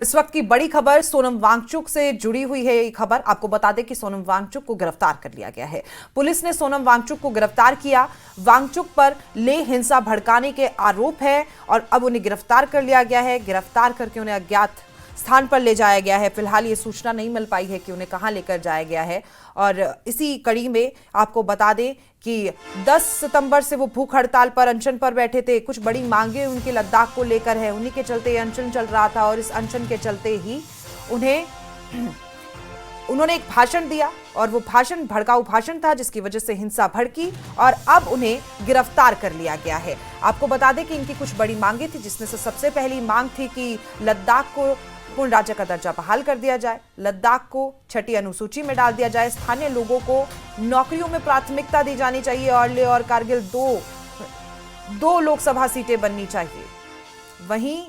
इस वक्त की बड़ी खबर सोनम वांगचुक से जुड़ी हुई है। ये खबर आपको बता दें कि सोनम वांगचुक को गिरफ्तार कर लिया गया है। पुलिस ने सोनम वांगचुक को गिरफ्तार किया। वांगचुक पर ले हिंसा भड़काने के आरोप है और अब उन्हें गिरफ्तार कर लिया गया है। गिरफ्तार करके उन्हें अज्ञात स्थान पर ले जाया गया है। फिलहाल ये सूचना नहीं मिल पाई है कि उन्हें कहां लेकर जाया गया है। और इसी कड़ी में आपको बता दें कि 10 सितंबर से वो भूख हड़ताल पर अनशन पर बैठे थे। कुछ बड़ी मांगे उनके लद्दाख को लेकर है, उन्हीं के चलते अनशन चल रहा था और इस अनशन के चलते ही उन्होंने एक भाषण दिया और वो भाषण भड़काऊ भाषण था, जिसकी वजह से हिंसा भड़की और अब उन्हें गिरफ्तार कर लिया गया है। आपको बता दें कि इनकी कुछ बड़ी मांगे थी, जिसमें से सबसे पहली मांग थी कि लद्दाख को पूर्ण राज्य का दर्जा बहाल कर दिया जाए, लद्दाख को छठी अनुसूची में डाल दिया जाए, स्थानीय लोगों को नौकरियों में प्राथमिकता दी जानी चाहिए और लेह और कारगिल दो लोकसभा सीटें बननी चाहिए। वहीं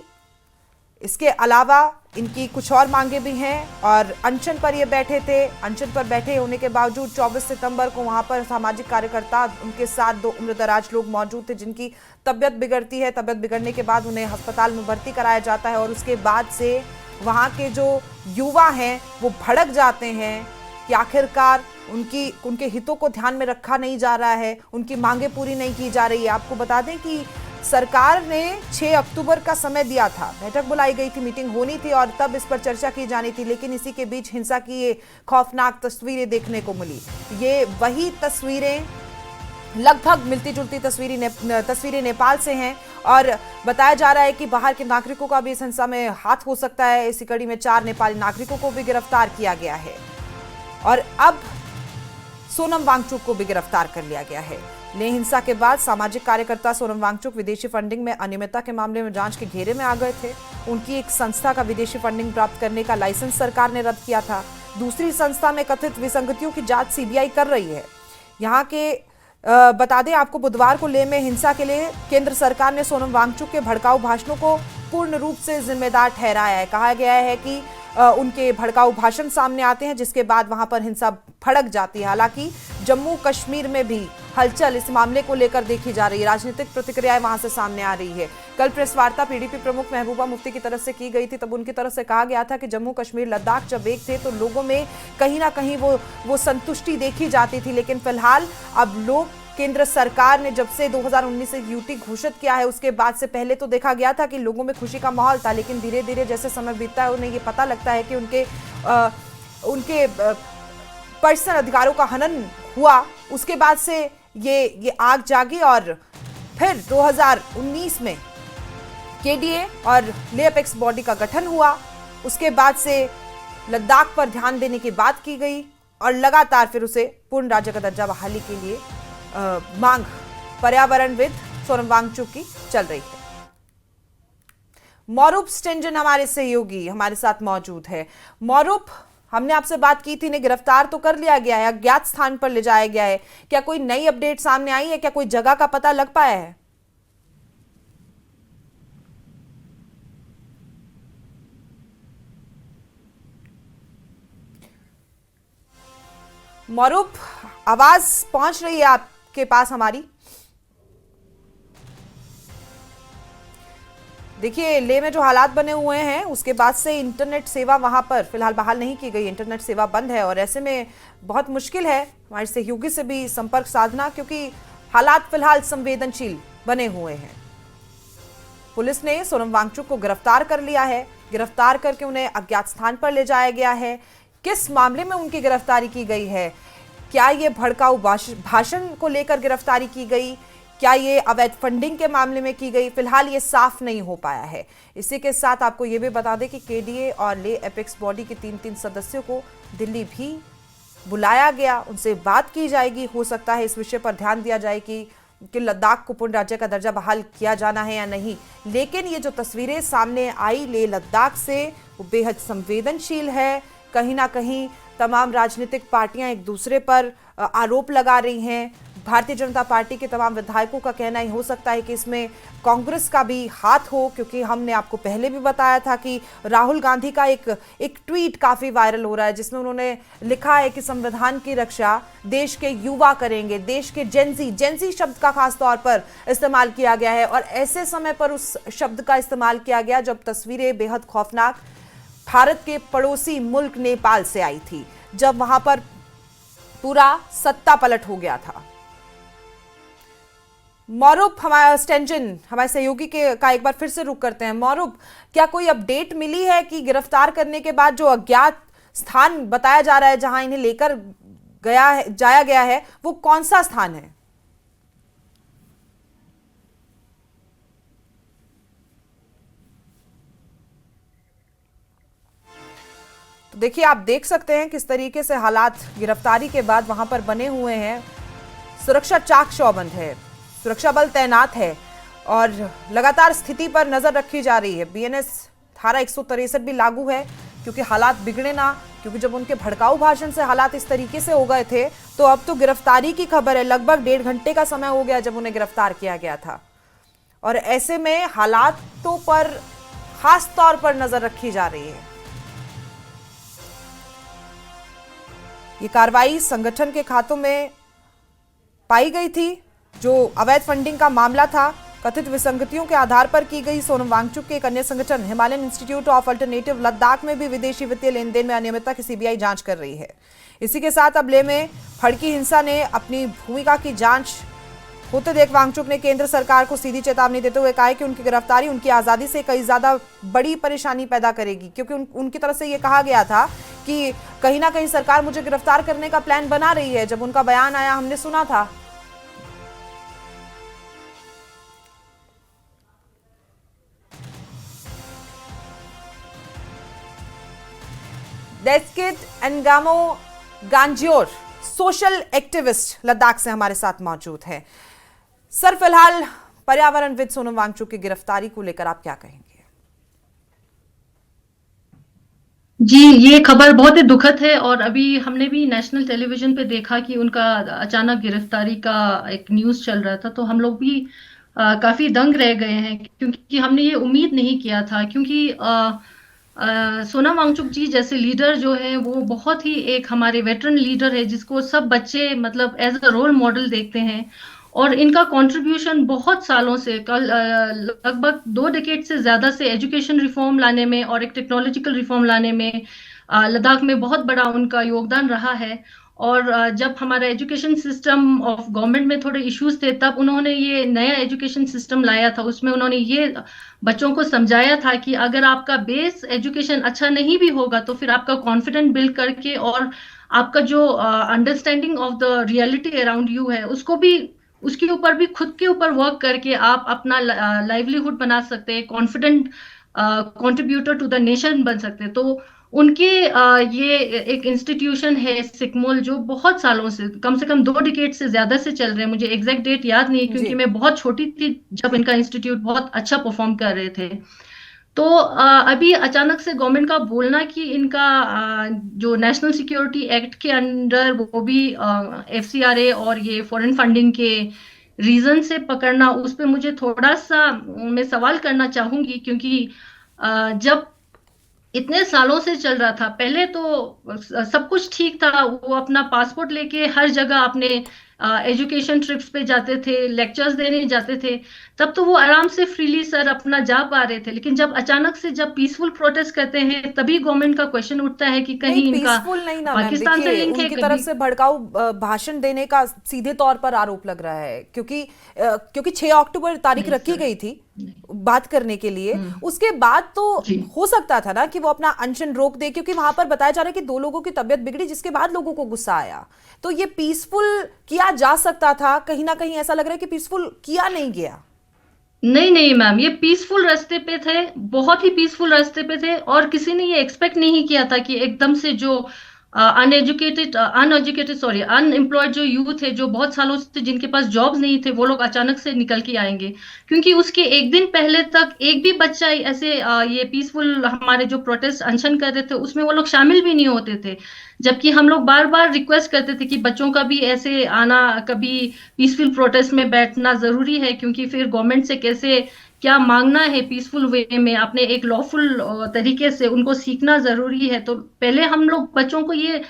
इसके अलावा इनकी कुछ और मांगे भी हैं और अनशन पर ये बैठे थे। अनशन पर बैठे होने के बावजूद 24 सितंबर को वहां पर सामाजिक कार्यकर्ता उनके साथ 2 उम्रदराज लोग मौजूद थे, जिनकी तबियत बिगड़ती है। तबियत बिगड़ने के बाद उन्हें अस्पताल में भर्ती कराया जाता है और उसके बाद से वहाँ के जो युवा हैं वो भड़क जाते हैं कि आखिरकार उनके हितों को ध्यान में रखा नहीं जा रहा है, उनकी मांगे पूरी नहीं की जा रही है। आपको बता दें कि सरकार ने 6 अक्टूबर का समय दिया था, बैठक बुलाई गई थी, मीटिंग होनी थी और तब इस पर चर्चा की जानी थी, लेकिन इसी के बीच हिंसा की ये खौफनाक तस्वीरें देखने को मिली। ये वही तस्वीरें, लगभग मिलती जुलती तस्वीरें नेपाल से हैं और बताया जा रहा है कि बाहर के नागरिकों का भी इस हिंसा में हाथ हो सकता है। इसी कड़ी में 4 नेपाली नागरिकों को भी गिरफ्तार किया गया है और अब सोनम वांगचुक को भी गिरफ्तार कर लिया गया है। लेह हिंसा के बाद सामाजिक कार्यकर्ता सोनम वांगचुक विदेशी फंडिंग में अनियमितता के मामले में जांच के घेरे में आ गए थे। उनकी एक संस्था का विदेशी फंडिंग प्राप्त करने का लाइसेंस सरकार ने रद्द किया था। दूसरी संस्था में कथित विसंगतियों की जांच सीबीआई कर रही है। यहाँ के बता दें आपको, बुधवार को लेह में हिंसा के लिए केंद्र सरकार ने सोनम वांगचुक के भड़काऊ भाषणों को पूर्ण रूप से जिम्मेदार ठहराया है। कहा गया है कि उनके भड़काऊ भाषण सामने आते हैं, जिसके बाद वहां पर हिंसा भड़क जाती है। हालांकि जम्मू कश्मीर में भी हलचल इस मामले को लेकर देखी जा रही है, राजनीतिक प्रतिक्रियाएं वहां से सामने आ रही है। कल प्रेस वार्ता पीडीपी प्रमुख महबूबा मुफ्ती की तरफ से की गई थी, तब उनकी तरफ से कहा गया था कि जम्मू कश्मीर लद्दाख जब एक थे तो लोगों में कहीं ना कहीं वो संतुष्टि देखी जाती थी, लेकिन फिलहाल अब लोग केंद्र सरकार ने जब से 2019 से यूटी घोषित किया है, उसके बाद से पहले तो देखा गया था कि लोगों में खुशी का माहौल था, लेकिन धीरे धीरे जैसे समय बीतता है उन्हें ये पता लगता है कि उनके पर्सनल अधिकारों का हनन हुआ। उसके बाद से ये आग जागी और फिर 2019 में केडीए और लेह अपेक्स बॉडी का गठन हुआ। उसके बाद से लद्दाख पर ध्यान देने की बात की गई और लगातार फिर उसे पूर्ण राज्य का दर्जा बहाली के लिए मांग पर्यावरणविद सोनम वांगचुक की चल रही है। मौरूफ स्टेंजन हमारे सहयोगी हमारे साथ मौजूद है। मौरूफ, हमने आपसे बात की थी, ने गिरफ्तार तो कर लिया गया है, अज्ञात स्थान पर ले जाया गया है, क्या कोई नई अपडेट सामने आई है? क्या कोई जगह का पता लग पाया है? मौरूफ, आवाज पहुंच रही है आपके पास हमारी? देखिए, लेह में जो हालात बने हुए हैं उसके बाद से इंटरनेट सेवा वहां पर फिलहाल बहाल नहीं की गई, इंटरनेट सेवा बंद है और ऐसे में बहुत मुश्किल है हमारे सहयोगी से भी संपर्क साधना, क्योंकि हालात फिलहाल संवेदनशील बने हुए हैं। पुलिस ने सोनम वांगचुक को गिरफ्तार कर लिया है, गिरफ्तार करके उन्हें अज्ञात स्थान पर ले जाया गया है। किस मामले में उनकी गिरफ्तारी की गई है? क्या ये भड़काऊ भाषण को लेकर गिरफ्तारी की गई? क्या ये अवैध फंडिंग के मामले में की गई? फिलहाल ये साफ नहीं हो पाया है। इसी के साथ आपको ये भी बता दें कि केडीए और लेह एपेक्स बॉडी के 3 सदस्यों को दिल्ली भी बुलाया गया, उनसे बात की जाएगी। हो सकता है इस विषय पर ध्यान दिया जाए कि लद्दाख को पूर्ण राज्य का दर्जा बहाल किया जाना है या नहीं। लेकिन ये जो तस्वीरें सामने आई लेह लद्दाख से, वो बेहद संवेदनशील है। कहीं ना कहीं तमाम राजनीतिक पार्टियां एक दूसरे पर आरोप लगा रही हैं। भारतीय जनता पार्टी के तमाम विधायकों का कहना ही हो सकता है कि इसमें कांग्रेस का भी हाथ हो, क्योंकि हमने आपको पहले भी बताया था कि राहुल गांधी का एक ट्वीट काफी वायरल हो रहा है, जिसमें उन्होंने लिखा है कि संविधान की रक्षा देश के युवा करेंगे। देश के जेंजी शब्द का खास तौर पर इस्तेमाल किया गया है और ऐसे समय पर उस शब्द का इस्तेमाल किया गया जब तस्वीरें बेहद खौफनाक भारत के पड़ोसी मुल्क नेपाल से आई थी, जब वहां पर पूरा सत्ता पलट हो गया था। मौरूफ हमारा स्टेंजन हमारे सहयोगी का एक बार फिर से रुक करते हैं। मौरूफ, क्या कोई अपडेट मिली है कि गिरफ्तार करने के बाद जो अज्ञात स्थान बताया जा रहा है जहां इन्हें लेकर जाया गया है, वो कौन सा स्थान है? तो देखिए, आप देख सकते हैं किस तरीके से हालात गिरफ्तारी के बाद वहां पर बने हुए हैं। सुरक्षा चाक चौबंद है, सुरक्षा बल तैनात है और लगातार स्थिति पर नजर रखी जा रही है। बीएनएस धारा 163 भी लागू है क्योंकि हालात बिगड़े ना, क्योंकि जब उनके भड़काऊ भाषण से हालात इस तरीके से हो गए थे तो अब तो गिरफ्तारी की खबर है। लगभग 1.5 घंटे का समय हो गया जब उन्हें गिरफ्तार किया गया था और ऐसे में हालातों पर खास तौर पर नजर रखी जा रही है। ये कार्रवाई संगठन के खातों में पाई गई थी। जो अवैध फंडिंग का मामला था, कथित विसंगतियों के आधार पर की गई। सोनम वांगचुक के एक अन्य संगठन Himalayan institute of alternative Ladakh में भी विदेशी वित्तीय लेन देन में अनियमितता की सीबीआई जांच कर रही है। इसी के साथ अब लेह में भड़की हिंसा ने अपनी भूमिका की जांच होते देख वांगचुक ने केंद्र सरकार को सीधी चेतावनी देते हुए कहा कि उनकी गिरफ्तारी उनकी आजादी से कई ज्यादा बड़ी परेशानी पैदा करेगी, क्योंकि उनकी तरफ से यह कहा गया था कि कहीं ना कहीं सरकार मुझे गिरफ्तार करने का प्लान बना रही है। जब उनका बयान आया हमने सुना था। डेस्किट एनगामो गांजियोर सोशल एक्टिविस्ट लद्दाख से हमारे साथ मौजूद है। सर, फिलहाल पर्यावरणविद सोनम वांगचुक की गिरफ्तारी को लेकर आप क्या कहेंगे? जी, ये खबर बहुत ही दुखद है और अभी हमने भी नेशनल टेलीविजन पे देखा कि उनका अचानक गिरफ्तारी का एक न्यूज़ चल रहा था, तो हम लोग भी काफी दंग रह गए हैं क्योंकि हमने ये उम्मीद नहीं किया था। क्योंकि सोनम वांगचुक जी जैसे लीडर जो है वो बहुत ही एक हमारे वेटरन लीडर है जिसको सब बच्चे मतलब एज अ रोल मॉडल देखते हैं और इनका कंट्रीब्यूशन बहुत सालों से लगभग 2 डिकेड से ज्यादा से एजुकेशन रिफॉर्म लाने में और एक टेक्नोलॉजिकल रिफॉर्म लाने में लद्दाख में बहुत बड़ा उनका योगदान रहा है। और जब हमारा एजुकेशन सिस्टम ऑफ गवर्नमेंट में थोड़े इश्यूज थे तब उन्होंने ये नया एजुकेशन सिस्टम लाया था। उसमें उन्होंने ये बच्चों को समझाया था कि अगर आपका बेस एजुकेशन अच्छा नहीं भी होगा तो फिर आपका कॉन्फिडेंट बिल्ड करके और आपका जो understanding of the reality around you है उसको भी उसके ऊपर भी खुद के ऊपर वर्क करके आप अपना लाइवलीहुड बना सकते हैं, confident contributor to the nation बन सकते हैं। तो उनके ये एक इंस्टीट्यूशन है सिकमोल जो बहुत सालों से कम 2 डिकेड से ज्यादा से चल रहे हैं। मुझे एग्जैक्ट डेट याद नहीं क्योंकि मैं बहुत छोटी थी जब इनका इंस्टीट्यूट बहुत अच्छा परफॉर्म कर रहे थे। तो अभी अचानक से गवर्नमेंट का बोलना कि इनका जो नेशनल सिक्योरिटी एक्ट के अंडर वो भी एफसीआरए और ये फॉरेन फंडिंग के रीजन से पकड़ना, उस पर मुझे थोड़ा सा मैं सवाल करना चाहूंगी। क्योंकि जब इतने सालों से चल रहा था, पहले तो सब कुछ ठीक था, वो अपना पासपोर्ट लेके हर जगह अपने एजुकेशन ट्रिप्स पे जाते थे, लेक्चर्स देने जाते थे, तब तो वो आराम से फ्रीली सर अपना जा पा रहे थे। लेकिन जब अचानक से जब पीसफुल प्रोटेस्ट करते हैं तभी गवर्नमेंट का क्वेश्चन उठता है कि कहीं इनका नहीं ना पाकिस्तान से लिंक है। उनकी तरफ से भड़काऊ भाषण देने का सीधे तौर पर आरोप लग रहा है क्योंकि 6 अक्टूबर तारीख रखी गई थी बात करने के लिए। उसके बाद तो हो सकता था ना कि वो अपना अनशन रोक दे, क्योंकि वहां पर बताया जा रहा है कि 2 लोगों की तबियत बिगड़ी जिसके बाद लोगों को गुस्सा आया। तो ये पीसफुल किया जा सकता था, कहीं ना कहीं ऐसा लग रहा है कि पीसफुल किया नहीं गया। नहीं मैम, ये पीसफुल रास्ते पे थे, बहुत ही पीसफुल रास्ते पे थे और किसी ने ये एक्सपेक्ट नहीं किया था कि एकदम से जो अनएम्प्लॉयड जो यूथ है जो बहुत सालों से जिनके पास जॉब्स नहीं थे वो लोग अचानक से निकल के आएंगे। क्योंकि उसके एक दिन पहले तक एक भी बच्चा ऐसे ये पीसफुल हमारे जो प्रोटेस्ट अनशन कर रहे थे उसमें वो लोग शामिल भी नहीं होते थे। जबकि हम लोग बार बार रिक्वेस्ट करते थे कि बच्चों का भी ऐसे आना, कभी पीसफुल प्रोटेस्ट में बैठना जरूरी है, क्योंकि फिर गवर्नमेंट से कैसे क्या मांगना है पीसफुल वे में, अपने एक लॉफुल तरीके से उनको सीखना जरूरी है। तो पहले हम लोग बच्चों को ये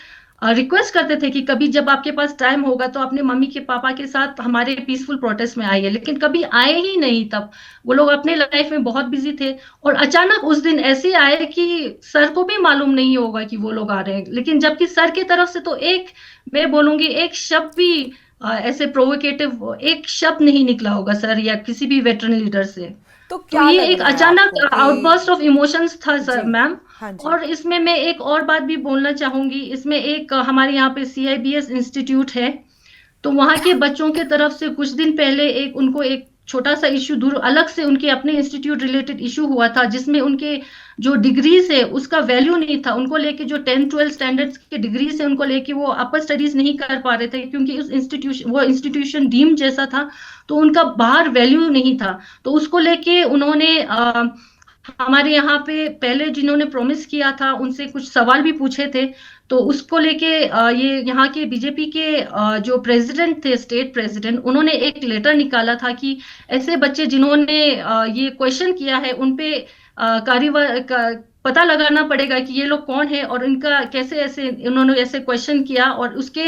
रिक्वेस्ट करते थे कि कभी जब आपके पास टाइम होगा तो अपने मम्मी के पापा के साथ हमारे पीसफुल प्रोटेस्ट में आइए, लेकिन कभी आए ही नहीं। तब वो लोग अपने लाइफ में बहुत बिजी थे, और अचानक उस दिन ऐसे आए कि सर को भी मालूम नहीं होगा कि वो लोग आ रहे हैं, लेकिन जबकि सर की तरफ से तो एक, मैं बोलूंगी, एक शब्द भी ऐसे प्रोवोकेटिव एक शब्द नहीं निकला होगा सर या किसी भी वेटरन लीडर से। तो तो क्या ये लग एक रहा है अचानक आपको कि आउटबर्स्ट ऑफ इमोशंस था सर, जी, मैम। हाँ जी, और इसमें मैं एक और बात भी बोलना चाहूंगी। इसमें एक हमारे यहाँ पे CIBS इंस्टीट्यूट है, तो वहाँ के बच्चों के तरफ से कुछ दिन पहले एक उनको एक छोटा सा इश्यू दूर अलग से उनके अपने इंस्टीट्यूट रिलेटेड इशू हुआ था, जिसमें उनके जो डिग्रीज है उसका वैल्यू नहीं था। उनको लेके जो 10-12 स्टैंडर्ड्स के डिग्रीज है उनको लेके वो अपर स्टडीज नहीं कर पा रहे थे, क्योंकि उस इंस्टीट्यूशन वो इंस्टीट्यूशन डीम्ड जैसा था, तो उनका बाहर वैल्यू नहीं था। तो उसको लेके उन्होंने हमारे यहाँ पे पहले जिन्होंने प्रॉमिस किया था उनसे कुछ सवाल भी पूछे थे। तो उसको लेके ये यहाँ के बीजेपी के जो प्रेसिडेंट थे, स्टेट प्रेसिडेंट, उन्होंने एक लेटर निकाला था कि ऐसे बच्चे जिन्होंने ये क्वेश्चन किया है उन पे कार्यवाही पता लगाना पड़ेगा कि ये लोग कौन है और इनका कैसे ऐसे उन्होंने ऐसे क्वेश्चन किया, और उसके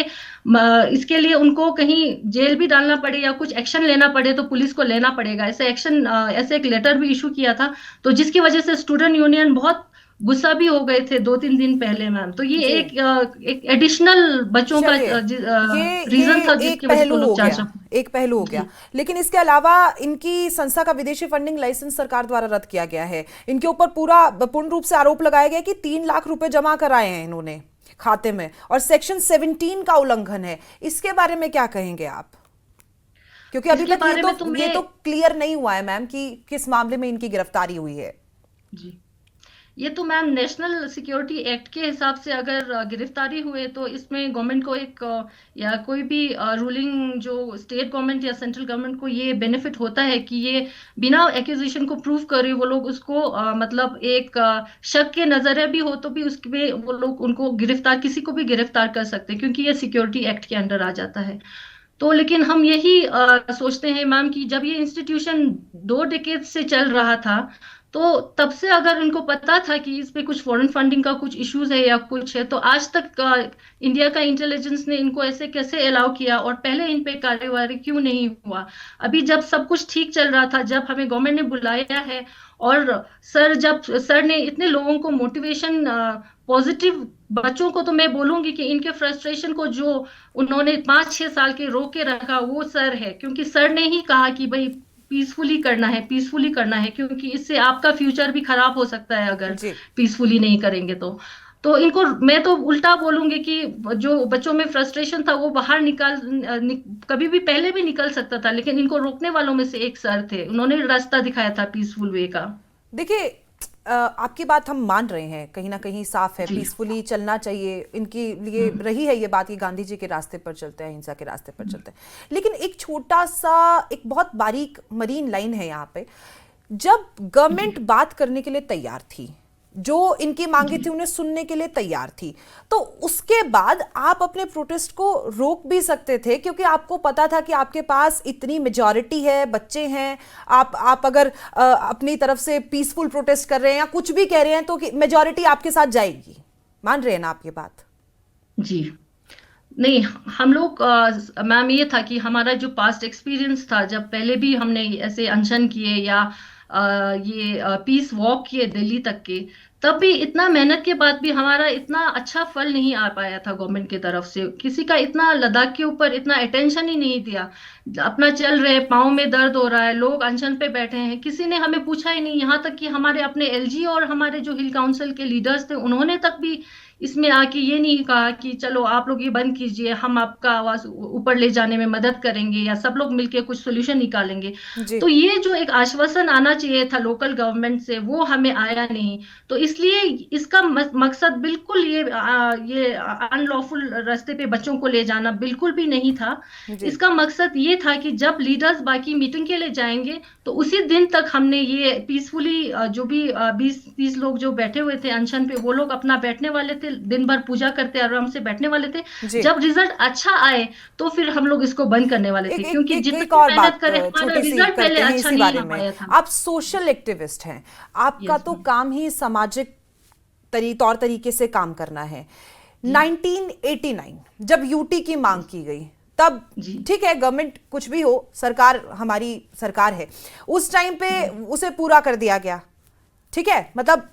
इसके लिए उनको कहीं जेल भी डालना पड़े या कुछ एक्शन लेना पड़े तो पुलिस को लेना पड़ेगा, ऐसे एक्शन, ऐसे एक लेटर भी इशू किया था। तो जिसकी वजह से स्टूडेंट यूनियन बहुत गुस्सा भी हो गए थे 2-3 दिन पहले, मैम। तो ये जी, एक एडिशनल बच्चों का चलिए, ये रीजन था एक जिसकी वजह से वो पहलू हो लोग गया, चाचा। एक पहलू हो गया। जी लेकिन इसके अलावा इनकी संस्था का विदेशी फंडिंग लाइसेंस सरकार द्वारा रद्द किया गया है। इनके ऊपर पूर्ण रूप से आरोप लगाया गया कि 3 लाख रुपए जमा कराए हैं इन्होंने खाते में, और सेक्शन 17 का उल्लंघन है। इसके बारे में क्या कहेंगे आप? क्योंकि अभी इसके तक बारे में तो ये मैं तो क्लियर नहीं हुआ है मैम कि किस मामले में इनकी गिरफ्तारी हुई है। जी ये तो मैम नेशनल सिक्योरिटी एक्ट के हिसाब से अगर गिरफ्तारी हुए तो इसमें गवर्नमेंट को एक या कोई भी रूलिंग जो स्टेट गवर्नमेंट या सेंट्रल गवर्नमेंट को ये बेनिफिट होता है कि ये बिना एक्यूजिशन को प्रूव करे वो लोग उसको मतलब एक शक के नजरिया भी हो तो भी उसके वो लोग उनको गिरफ्तार, किसी को भी गिरफ्तार कर सकते हैं, क्योंकि ये सिक्योरिटी एक्ट के अंडर आ जाता है। तो लेकिन हम यही सोचते हैं मैम कि जब ये इंस्टीट्यूशन 2 डिकेड से चल रहा था, तो तब से अगर इनको पता था कि इस पे कुछ फॉरेन फंडिंग का कुछ इश्यूज है या कुछ है, तो आज तक इंडिया का इंटेलिजेंस ने इनको ऐसे कैसे अलाउ किया और पहले इन पे कार्यवाही क्यों नहीं हुआ? अभी जब सब कुछ ठीक चल रहा था, जब हमें गवर्नमेंट ने बुलाया है, और जब सर ने इतने लोगों को मोटिवेशन पॉजिटिव, बच्चों को तो मैं बोलूंगी कि इनके फ्रस्ट्रेशन को जो उन्होंने 5-6 साल के रोक के रखा वो सर है, क्योंकि सर ने ही कहा कि भाई पीसफुली करना है, पीसफुली करना है, क्योंकि इससे आपका फ्यूचर भी खराब हो सकता है अगर जी, पीसफुली नहीं करेंगे तो इनको मैं तो उल्टा बोलूंगी कि जो बच्चों में फ्रस्ट्रेशन था वो बाहर कभी भी पहले भी निकल सकता था, लेकिन इनको रोकने वालों में से एक सर थे, उन्होंने रास्ता दिखाया था पीसफुल वे का। देखिए, आपकी बात हम मान रहे हैं, कहीं ना कहीं साफ है, जी पीसफुली चलना चाहिए इनके लिए रही है ये बात कि गांधी जी के रास्ते पर चलते हैं, हिंसा के रास्ते पर चलते हैं। लेकिन एक छोटा सा, एक बहुत बारीक मरीन लाइन है यहाँ पे। जब गवर्नमेंट जी बात करने के लिए तैयार थी, जो इनकी मांगे जी थी उन्हें सुनने के लिए तैयार थी, तो उसके बाद आप अपने प्रोटेस्ट को रोक भी सकते थे, क्योंकि आपको पता था कि आपके पास इतनी मेजॉरिटी है, बच्चे हैं। आप अगर अपनी तरफ से पीसफुल प्रोटेस्ट कर रहे हैं या कुछ भी कह रहे हैं तो मेजॉरिटी आपके साथ जाएगी। मान रहे हैं ना आप ये बात? जी नहीं, हम लोग मैम ये था कि हमारा जो पास्ट एक्सपीरियंस था, जब पहले भी हमने ऐसे अनशन किए या ये पीस वॉक किए दिल्ली तक के, तब भी इतना मेहनत के बाद भी हमारा इतना अच्छा फल नहीं आ पाया था। गवर्नमेंट की तरफ से किसी का इतना लद्दाख के ऊपर इतना अटेंशन ही नहीं दिया। अपना चल रहे, पाँव में दर्द हो रहा है, लोग अनशन पे बैठे हैं, किसी ने हमें पूछा ही नहीं। यहाँ तक कि हमारे अपने LG और हमारे जो हिल काउंसिल के लीडर्स थे उन्होंने तक भी इसमें आके ये नहीं कहा कि चलो आप लोग ये बंद कीजिए, हम आपका आवाज ऊपर ले जाने में मदद करेंगे या सब लोग मिलके कुछ सोल्यूशन निकालेंगे। जी, तो ये जो एक आश्वासन आना चाहिए था लोकल गवर्नमेंट से, वो हमें आया नहीं। तो इसलिए इसका मकसद बिल्कुल ये अनलॉफुल रास्ते पे बच्चों को ले जाना बिल्कुल भी नहीं था। जी, इसका मकसद ये था कि जब लीडर्स बाकी मीटिंग के लिए जाएंगे तो उसी दिन तक हमने ये पीसफुली जो भी 20-30 लोग जो बैठे हुए थे अनशन पे, वो लोग अपना बैठने वाले थे, दिन भर पूजा करते आराम से बैठने वाले थे। जी। जब रिजल्ट अच्छा आए तो फिर हम लोग इसको बंद करने वाले थे, क्योंकि जितना एक भी और मेहनत बात करें हमारा छोटी सी रिजल्ट पहले करते हैं अच्छा इसी नहीं बारे आ में। पाया था। आप सोशल एक्टिविस्ट हैं, आपका यस तो मैम। काम ही सामाजिक तौर तरीके से काम करना है। 1989 जब यूटी की मांग की गई, तब जी ठीक है, गवर्नमेंट कुछ भी हो, सरकार हमारी सरकार है, उस टाइम पे उसे पूरा कर दिया गया, ठीक है, मतलब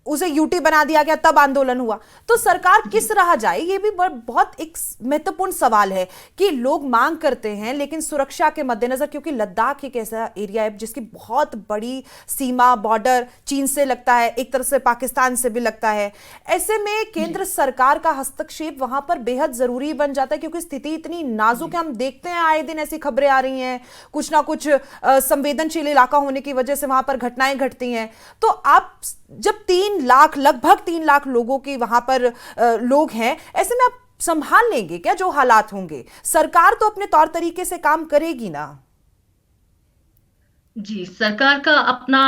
उसे यूटी बना दिया गया, तब आंदोलन हुआ। तो सरकार किस राह जाए, ये भी बहुत एक महत्वपूर्ण सवाल है कि लोग मांग करते हैं लेकिन सुरक्षा के मद्देनजर, क्योंकि लद्दाख एक ऐसा एरिया है जिसकी बहुत बड़ी सीमा, बॉर्डर चीन से लगता है, एक तरह से पाकिस्तान से भी लगता है। ऐसे में केंद्र सरकार का हस्तक्षेप वहां पर बेहद जरूरी बन जाता है, क्योंकि स्थिति इतनी नाजुक है। हम देखते हैं आए दिन ऐसी खबरें आ रही हैं, कुछ ना कुछ संवेदनशील इलाका होने की वजह से वहां पर घटनाएं घटती हैं। तो आप जब 3 लाख, लगभग 3 लाख लोगों की वहां पर लोग हैं, ऐसे में आप संभाल लेंगे क्या जो हालात होंगे? सरकार तो अपने तौर तरीके से काम करेगी ना। जी, सरकार का अपना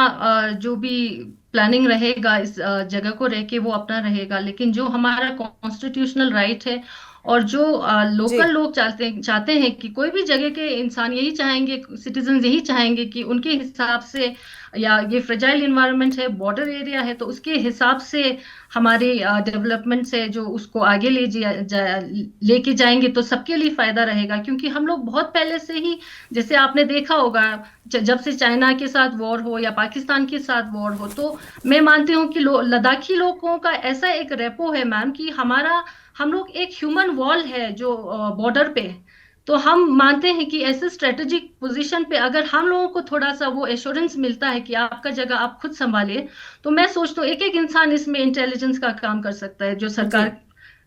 जो भी प्लानिंग रहेगा इस जगह को रह के वो अपना रहेगा, लेकिन जो हमारा कॉन्स्टिट्यूशनल राइट है और जो जी लोकल लोग चाहते चाहते हैं कि कोई भी जगह के इंसान यही चाहेंगे, सिटीजन यही चाहेंगे कि उनके हिसाब से, या ये फ्रेजाइल इन्वायरमेंट है, बॉर्डर एरिया है, तो उसके हिसाब से हमारे डेवलपमेंट से जो उसको आगे लेके जाएंगे तो सबके लिए फायदा रहेगा। क्योंकि हम लोग बहुत पहले से ही, जैसे आपने देखा होगा, जब से चाइना के साथ वॉर हो या पाकिस्तान के साथ वॉर हो, तो मैं मानती हूँ कि लद्दाखी लोगों का ऐसा एक रेपो है मैम कि हम लोग एक ह्यूमन वॉल है जो बॉर्डर पे। तो हम मानते हैं कि ऐसे स्ट्रेटेजिक पोजीशन पे अगर हम लोगों को थोड़ा सा वो एश्योरेंस मिलता है कि आपका जगह आप खुद संभालिए, तो मैं सोचता हूँ एक एक इंसान इसमें इंटेलिजेंस का काम कर सकता है, जो जी सरकार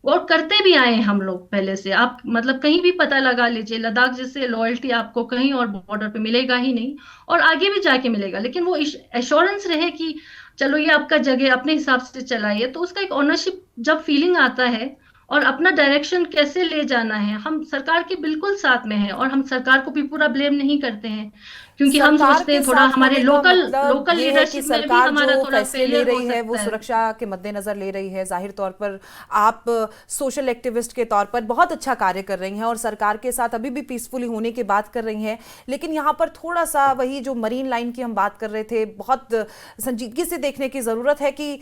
और करते भी आए हैं हम लोग पहले से। आप मतलब कहीं भी पता लगा लीजिए, लद्दाख जैसे लॉयल्टी आपको कहीं और बॉर्डर पे मिलेगा ही नहीं, और आगे भी जाके मिलेगा। लेकिन वो एश्योरेंस रहे कि चलो ये आपका जगह अपने हिसाब से चलाइए, तो उसका एक ओनरशिप जब फीलिंग आता है और अपना डायरेक्शन कैसे ले जाना है, हम सरकार के बिल्कुल साथ में हैं। और हम सरकार को भी पूरा ब्लेम नहीं करते हैं, क्योंकि हम सरकार सोचते के हैं थोड़ा साथ हमारे होने का लोकल मतलब लोकल ये है कि लीडरशिप में भी सरकार जो हमारा थोड़ा फैसले ले फेलियर हो रही है वो सकता है। सुरक्षा के मद्देनजर ले रही है। जाहिर तौर पर आप सोशल एक्टिविस्ट के तौर पर बहुत अच्छा कार्य कर रही हैं और सरकार के साथ अभी भी पीसफुली होने की बात कर रही हैं, लेकिन यहाँ पर थोड़ा सा वही जो मरीन लाइन की हम बात कर रहे थे, बहुत संजीदगी से देखने की जरूरत है कि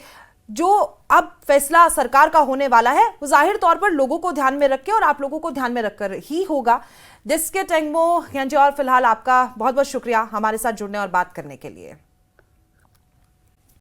जो अब फैसला सरकार का होने वाला है वो जाहिर तौर पर लोगों को ध्यान में रख के और आप लोगों को ध्यान में रखकर ही होगा। जिसके टेंगमो और फिलहाल आपका बहुत बहुत शुक्रिया हमारे साथ जुड़ने और बात करने के लिए।